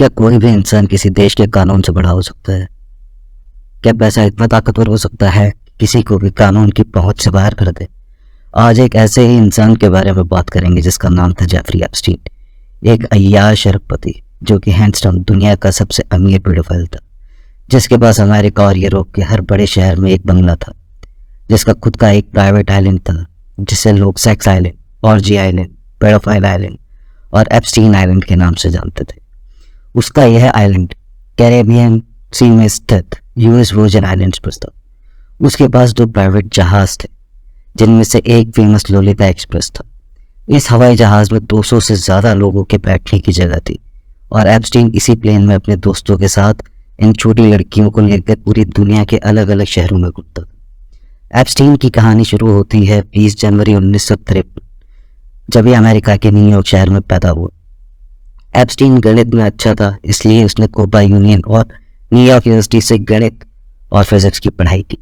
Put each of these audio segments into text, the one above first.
क्या कोई भी इंसान किसी देश के कानून से बड़ा हो सकता है? क्या पैसा इतना ताकतवर हो सकता है किसी को भी कानून की पहुंच से बाहर कर दे? आज एक ऐसे ही इंसान के बारे में बात करेंगे जिसका नाम था जेफरी एप्स्टीन। एक अय्याश अरबपति जो कि हैंड्स डाउन दुनिया का सबसे अमीर पेडोफाइल था, जिसके पास अमेरिका और यूरोप के हर बड़े शहर में एक बंगला था, जिसका खुद का एक प्राइवेट आइलैंड था जिसे लोग sex island, orgy island, paedophile island और एप्स्टीन आइलैंड के नाम से जानते थे। उसका यह आइलैंड कैरेबियन सी में स्थित यूएस वर्जिन आइलैंड्स पर था। उसके पास 2 प्राइवेट जहाज थे, जिनमें से एक फेमस लोलिता एक्सप्रेस था। इस हवाई जहाज में 200 से ज्यादा लोगों के बैठने की जगह थी और एप्स्टीन इसी प्लेन में अपने दोस्तों के साथ इन छोटी लड़कियों को लेकर पूरी दुनिया के अलग अलग शहरों में घूमता था। एप्स्टीन की कहानी शुरू होती है 20 जनवरी 1953, जब ये अमेरिका के न्यूयॉर्क शहर में पैदा हुआ। एप्स्टीन गणित में अच्छा था, इसलिए उसने कोपा यूनियन और न्यूयॉर्क यूनिवर्सिटी से गणित और फिजिक्स की पढ़ाई की,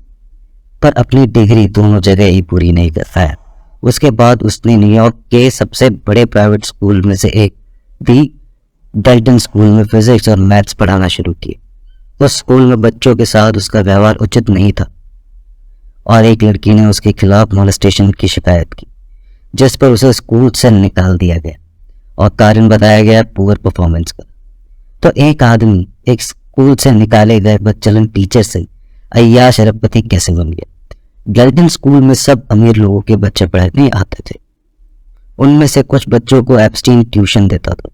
पर अपनी डिग्री दोनों जगह ही पूरी नहीं कर पाया। उसके बाद उसने न्यूयॉर्क के सबसे बड़े प्राइवेट स्कूल में से एक दी डल्टन स्कूल में फिजिक्स और मैथ्स पढ़ाना शुरू किए। उस स्कूल में बच्चों के साथ उसका व्यवहार उचित नहीं था और एक लड़की ने उसके खिलाफ मोलेस्टेशन की शिकायत की, जिस पर उसे स्कूल से निकाल दिया गया और कारण बताया गया पुअर परफॉर्मेंस का। तो एक आदमी एक स्कूल से निकाले गए बदचलन टीचर से अय्याश अरबपति कैसे बन गया? डल्टन स्कूल में सब अमीर लोगों के बच्चे पढ़ने आते थे। उनमें से कुछ बच्चों को एप्स्टीन ट्यूशन देता था।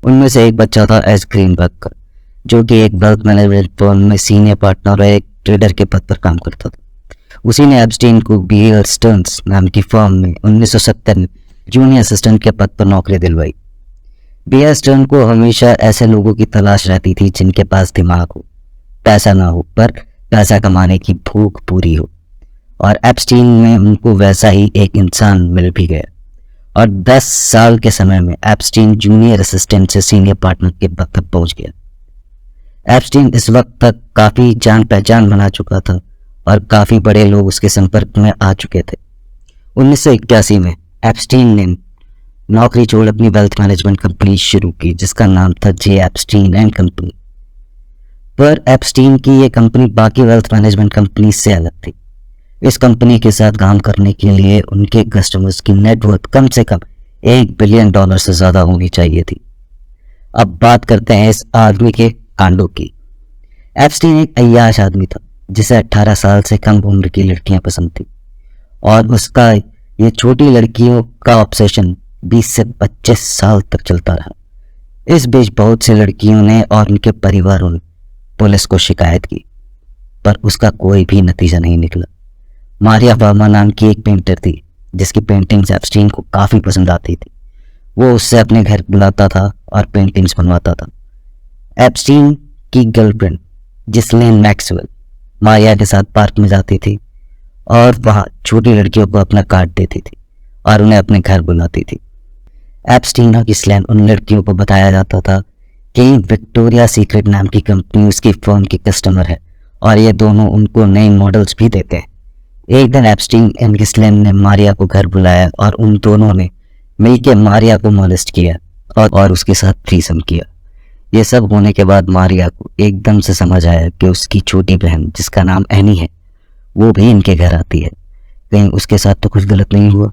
उनमें से एक बच्चा था एस ग्रीनबर्ग का, जो कि एक वेल्थ मैनेजमेंट फर्म में सीनियर पार्टनर और एक ट्रेडर के पद पर काम करता था। उसी ने एप्स्टीन को बियर स्टर्न्स नाम की फर्म में 1970 में जूनियर असिस्टेंट के पद पर नौकरी दिलवाई। बियर स्टर्न को हमेशा ऐसे लोगों की तलाश रहती थी जिनके पास दिमाग हो, पैसा ना हो, पर पैसा कमाने की भूख पूरी हो, और एप्स्टीन में उनको वैसा ही एक इंसान मिल भी गया और 10 साल के समय में एप्स्टीन जूनियर असिस्टेंट से सीनियर पार्टनर के पद तक पहुंच गया। एप्स्टीन इस वक्त तक काफी जान पहचान बना चुका था और काफी बड़े लोग उसके संपर्क में आ चुके थे। 1981 में एप्स्टीन ने नौकरी छोड़ अपनी वेल्थ मैनेजमेंट कंपनी शुरू की, जिसका नाम था जे एप्स्टीन एंड कंपनी। पर एप्स्टीन की ये कंपनी बाकी वेल्थ मैनेजमेंट कंपनी से अलग थी। इस कंपनी के साथ काम करने के लिए उनके कस्टमर्स की नेटवर्थ कम से कम $1 बिलियन से ज्यादा होनी चाहिए थी। अब बात करते हैं इस आदमी के कांडों की। एप्स्टीन एक अय्याश आदमी था जिसे 18 साल से कम उम्र की लड़कियां पसंद थी और उसका ये छोटी लड़कियों का ऑब्सेशन 20 से 25 साल तक चलता रहा। इस बीच बहुत सी लड़कियों ने और उनके परिवारों ने पुलिस को शिकायत की, पर उसका कोई भी नतीजा नहीं निकला। मारिया वर्मा नाम की एक पेंटर थी जिसकी पेंटिंग्स एप्स्टीन को काफी पसंद आती थी। वो उससे अपने घर बुलाता था और पेंटिंग्स बनवाता था। एप्स्टीन की गर्लफ्रेंड जिस्लेन मैक्सवेल मारिया के साथ पार्क में जाती थी और वहां छोटी लड़कियों को अपना कार्ड देती थी और उन्हें अपने घर बुलाती थी। एप्स्टीन और जिस्लेन उन लड़कियों को बताया जाता था कि विक्टोरिया सीक्रेट नाम की कंपनी उसकी फर्म की कस्टमर है और ये दोनों उनको नए मॉडल्स भी देते हैं। एक दिन एप्स्टीन एंड जिस्लेन ने मारिया को घर बुलाया और उन दोनों ने मिलकर मारिया को मोलेस्ट किया और उसके साथ थ्रीसम किया। ये सब होने के बाद मारिया को एकदम से समझ आया कि उसकी छोटी बहन जिसका नाम एनी है वो भी इनके घर आती है, कहीं उसके साथ तो कुछ गलत नहीं हुआ।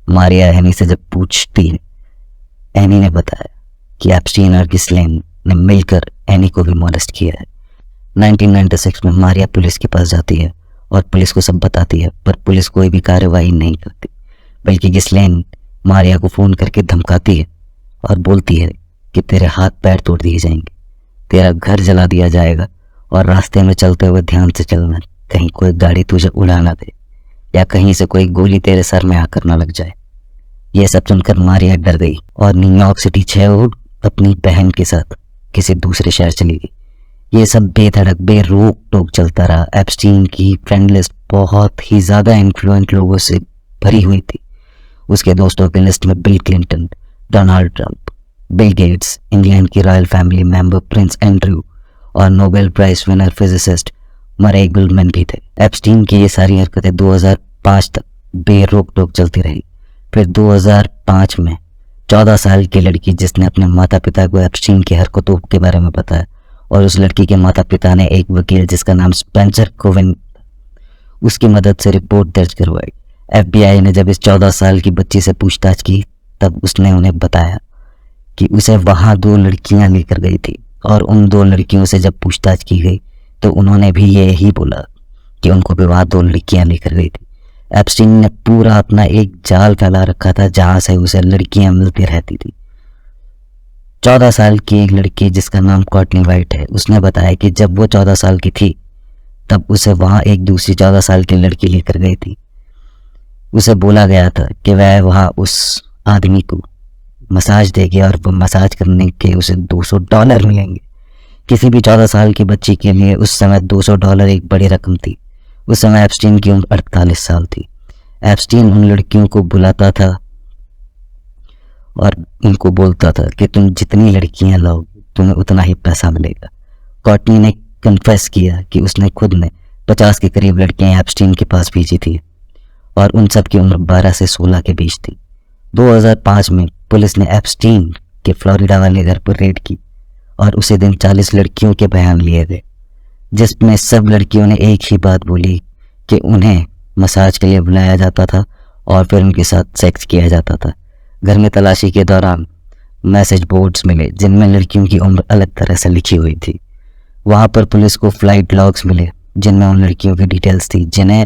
मारिया एनी से जब पूछती है, एनी ने बताया कि एप्स्टीन और जिस्लेन ने मिलकर एनी को भी मोलेस्ट किया है। 1996 में मारिया पुलिस के पास जाती है और पुलिस को सब बताती है, पर पुलिस कोई भी कार्रवाई नहीं करती, बल्कि जिस्लेन मारिया को फोन करके धमकाती है और बोलती है कि तेरे हाथ पैर तोड़ दिए जाएंगे, तेरा घर जला दिया जाएगा और रास्ते में चलते हुए ध्यान से चलना, कहीं कोई गाड़ी तुझे उड़ा ना दे या कहीं से कोई गोली तेरे सर में आकर ना लग जाए। यह सब सुनकर मारिया डर गई और न्यूयॉर्क सिटी छोड़ अपनी बहन के साथ किसी दूसरे शहर चली गई। ये सब बेधड़क बेरोक टोक चलता रहा। एप्स्टीन की फ्रेंड लिस्ट बहुत ही ज्यादा इन्फ्लुएंट लोगों से भरी हुई थी। उसके दोस्तों की लिस्ट में Bill Clinton, Donald Trump, Bill Gates, England की royal family member Prince Andrew और Nobel prize winner physicist Murray Gellmann भी थे। एप्स्टीन की ये सारी हरकतें 2005 तक बेरोक टोक चलती रही। फिर 2005 में 14 साल की लड़की जिसने अपने माता पिता को एप्स्टीन की हरकतों के बारे में बताया, और उस लड़की के माता पिता ने एक वकील जिसका नाम स्पेंसर कोवेन, उसकी मदद से रिपोर्ट दर्ज करवाई। FBI ने जब इस 14 साल की बच्ची से पूछताछ की तब उसने उन्हें बताया कि उसे वहाँ 2 लड़कियां लेकर गई थी, और उन 2 लड़कियों से जब पूछताछ की गई तो उन्होंने भी यही बोला कि उनको भी वहाँ 2 लड़कियां लेकर गई थी। एप्स्टीन ने पूरा अपना एक जाल फैला रखा था जहां से उसे लड़कियां मिलती रहती थी। 14 साल की एक लड़की जिसका नाम कॉर्टनी वाइट है, उसने बताया कि जब वो 14 साल की थी तब उसे वहां एक दूसरी 14 साल की लड़की लेकर गई थी। उसे बोला गया था कि वह वहां उस आदमी को मसाज देगी और वो मसाज करने के उसे $200 मिलेंगे। किसी भी 14 साल की बच्ची के लिए उस समय $200 एक बड़ी रकम थी। उस समय एप्स्टीन की उम्र 48 साल थी। एप्स्टीन उन लड़कियों को बुलाता था और उनको बोलता था कि तुम जितनी लड़कियां लाओगे तुम्हें उतना ही पैसा मिलेगा। कॉर्टनी ने कन्फेस किया कि उसने खुद ने 50 के करीब लड़कियां एप्स्टीन के पास भेजी थी और उन सब की उम्र 12 से 16 के बीच थी। 2005 में पुलिस ने एप्स्टीन के फ्लोरिडा वाले घर पर रेड की और उसी दिन 40 लड़कियों के बयान लिए गए, जिसमें सब लड़कियों ने एक ही बात बोली कि उन्हें मसाज के लिए बुलाया जाता था और फिर उनके साथ सेक्स किया जाता था। घर में तलाशी के दौरान मैसेज बोर्ड्स मिले जिनमें लड़कियों की उम्र अलग तरह से लिखी हुई थी। वहां पर पुलिस को फ्लाइट लॉग्स मिले जिनमें उन लड़कियों की डिटेल्स थी जिन्हें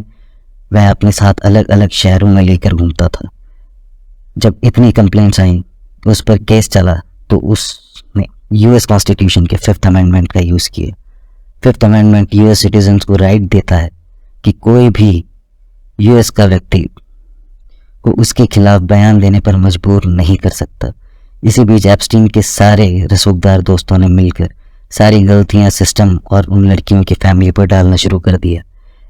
वह अपने साथ अलग अलग शहरों में लेकर घूमता था। जब इतनी कंप्लेंट्स आई उस पर केस चला तो उसने यूएस कॉन्स्टिट्यूशन के 5th अमेंडमेंट का यूज़ किया। 5th अमेंडमेंट यूएस सिटीजन्स को राइट देता है कि कोई भी यूएस का व्यक्ति को उसके खिलाफ बयान देने पर मजबूर नहीं कर सकता। इसी बीच एप्स्टीन के सारे रसूखदार दोस्तों ने मिलकर सारी गलतियां सिस्टम और उन लड़कियों की फैमिली पर डालना शुरू कर दिया।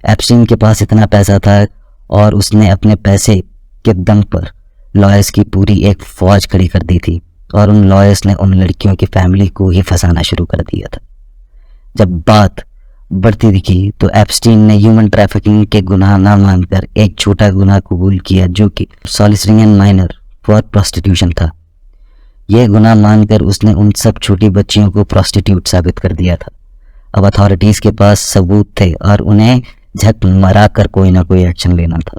एप्स्टीन के पास इतना पैसा था और उसने अपने पैसे के दम पर लॉयर्स की पूरी एक फौज खड़ी कर दी थी और उन लॉयर्स ने उन लड़कियों की फैमिली को ही फंसाना शुरू कर दिया था। जब बात बढ़ती दिखी तो एप्स्टीन ने ह्यूमन ट्रैफिकिंग के गुनाह ना मानकर एक छोटा गुनाह कबूल किया जो कि soliciting an minor for prostitution था। यह गुनाह मानकर उसने उन सब छोटी बच्चियों को प्रोस्टिट्यूट साबित कर दिया था। अब अथॉरिटीज के पास सबूत थे और उन्हें झक मरा कर कोई ना कोई एक्शन लेना था।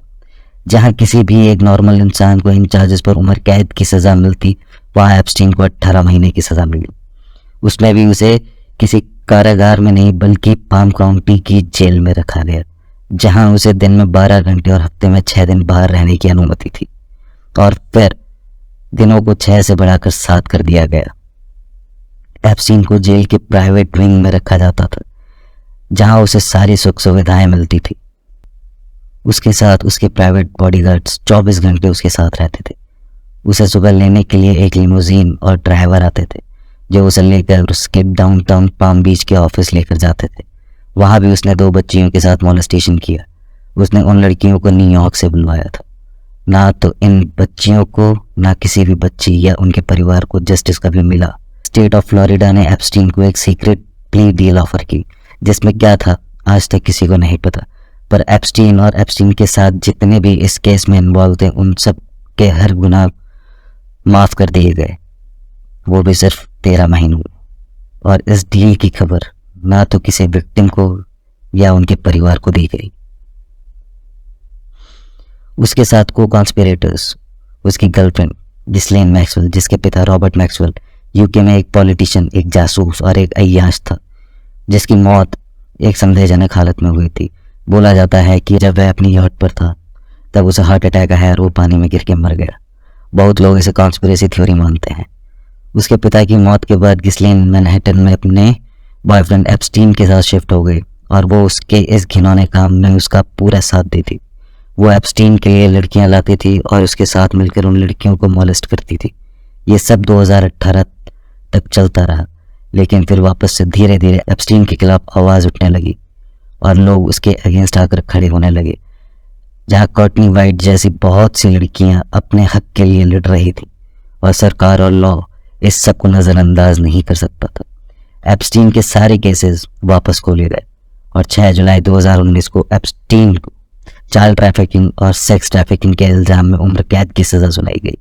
जहां किसी भी एक नॉर्मल इंसान को इन चार्जेस पर उम्र कैद की सजा मिलती, वहां एप्स्टीन को 18 महीने की सजा मिली। उसमें भी उसे किसी कारागार में नहीं बल्कि पाम काउंटी की जेल में रखा गया, जहां उसे दिन में 12 घंटे और हफ्ते में 6 दिन बाहर रहने की अनुमति थी और फिर दिनों को 6 से बढ़ाकर 7 कर दिया गया। एप्स्टीन को जेल के प्राइवेट विंग में रखा जाता था जहां उसे सारी सुख सुविधाएं मिलती थी। उसके साथ उसके प्राइवेट बॉडीगार्ड्स 24 घंटे उसके साथ रहते थे। उसे सुबह लेने के लिए एक लिमोजीन और ड्राइवर आते थे जो उसे लेकर उसके डाउनटाउन पाम बीच के ऑफिस लेकर जाते थे। वहां भी उसने 2 बच्चियों के साथ मोलेस्टेशन किया। उसने उन लड़कियों को न्यूयॉर्क से बुलवाया था। ना तो इन बच्चियों को ना किसी भी बच्ची या उनके परिवार को जस्टिस कभी मिला। स्टेट ऑफ फ्लोरिडा ने एप्स्टीन को एक सीक्रेट प्ली डील ऑफर की जिसमें क्या था आज तक किसी को नहीं पता, पर एप्स्टीन और एप्स्टीन के साथ जितने भी इस केस में इन्वॉल्व थे उन सब के हर गुनाह माफ कर दिए गए, वो भी सिर्फ 13 महीनों में। और इस डील की खबर ना तो किसी विक्टिम को या उनके परिवार को दी गई। उसके साथ को कॉन्स्पिरेटर्स उसकी गर्लफ्रेंड जिस्लेन मैक्सवेल, जिसके पिता रॉबर्ट मैक्सवेल यूके में एक पॉलिटिशियन, एक जासूस और एक अय्याश था, जिसकी मौत एक संदेहजनक हालत में हुई थी। बोला जाता है कि जब वह अपनी यॉट पर था तब उसे हार्ट अटैक आया और वो पानी में गिर के मर गया। बहुत लोग इसे कॉन्स्पिरेसी थ्योरी मानते हैं। उसके पिता की मौत के बाद गिस्लेन मैनहट्टन में अपने बॉयफ्रेंड एप्स्टीन के साथ शिफ्ट हो गई और वो उसके इस घिनौने काम में उसका पूरा साथ देती। वो एप्स्टीन के लिए लड़कियां लाती थी और उसके साथ मिलकर उन लड़कियों को मॉलेस्ट करती थी। ये सब 2018 तक चलता रहा, लेकिन फिर वापस से धीरे धीरे एप्स्टीन के खिलाफ आवाज़ उठने लगी और लोग उसके अगेंस्ट आकर खड़े होने लगे। जहाँ कॉर्टनी वाइट जैसी बहुत सी लड़कियां अपने हक के लिए लड़ रही थी और सरकार और लॉ इस सब को नज़रअंदाज नहीं कर सकता था। एप्स्टीन के सारे केसेस वापस खोले गए और 6 जुलाई 2019 को एप्स्टीन को चाइल्ड ट्रैफिकिंग और सेक्स ट्रैफिकिंग के इल्जाम में उम्र कैद की सजा सुनाई गई।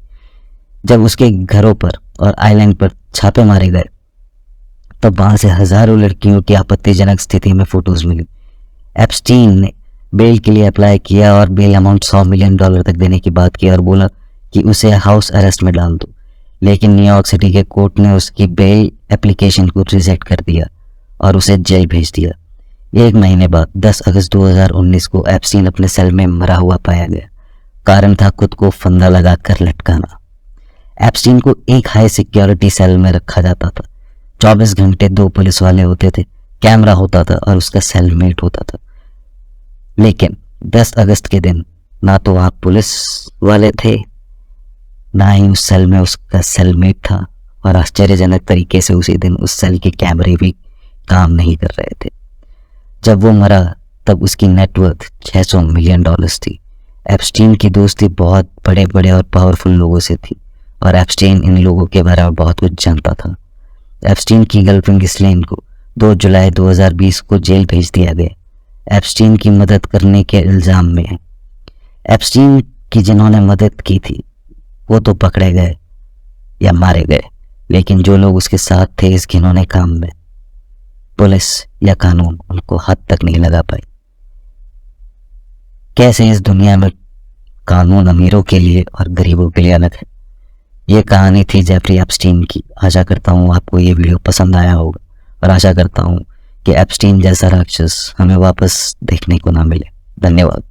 जब उसके घरों पर और आइलैंड पर छापे मारे गए तब वहां से हजारों लड़कियों की आपत्तिजनक स्थिति में फोटोज मिली। एप्स्टीन ने बेल के लिए अप्लाई किया और बेल अमाउंट $100 मिलियन तक देने की बात की और बोला कि उसे हाउस अरेस्ट में डाल दो, लेकिन न्यूयॉर्क सिटी के कोर्ट ने उसकी बेल एप्लीकेशन को रिजेक्ट कर दिया और उसे जेल भेज दिया। 1 महीने बाद 10 अगस्त 2019 को एप्स्टीन अपने सेल में मरा हुआ पाया गया। कारण था खुद को फंदा लगाकर लटकाना। एप्स्टीन को एक हाई सिक्योरिटी सेल में रखा जाता था। 24 घंटे 2 पुलिस वाले होते थे, कैमरा होता था और उसका सेलमेट होता था। लेकिन 10 अगस्त के दिन ना तो वहां पुलिस वाले थे, ना ही उस सेल में उसका सेलमेट था, और आश्चर्यजनक तरीके से उसी दिन उस सेल के कैमरे भी काम नहीं कर रहे थे। जब वो मरा तब उसकी नेटवर्थ $600 मिलियन थी। एप्स्टीन की दोस्ती बहुत बड़े बड़े और पावरफुल लोगों से थी और एप्स्टीन इन लोगों के बारे में बहुत कुछ जानता था। एप्स्टीन की गर्लफ्रेंड गिस्लेन को 2 जुलाई 2020 को जेल भेज दिया गया एप्स्टीन की मदद करने के इल्जाम में। एप्स्टीन की जिन्होंने मदद की थी वो तो पकड़े गए या मारे गए, लेकिन जो लोग उसके साथ थे इस घिनौने काम में, पुलिस या कानून उनको हाथ तक नहीं लगा पाई। कैसे इस दुनिया में कानून अमीरों के लिए और गरीबों के लिए अलग है। ये कहानी थी जेफरी एप्स्टीन की। आशा करता हूँ आपको ये वीडियो पसंद आया होगा और आशा करता हूँ कि एप्स्टीन जैसा राक्षस हमें वापस देखने को ना मिले। धन्यवाद।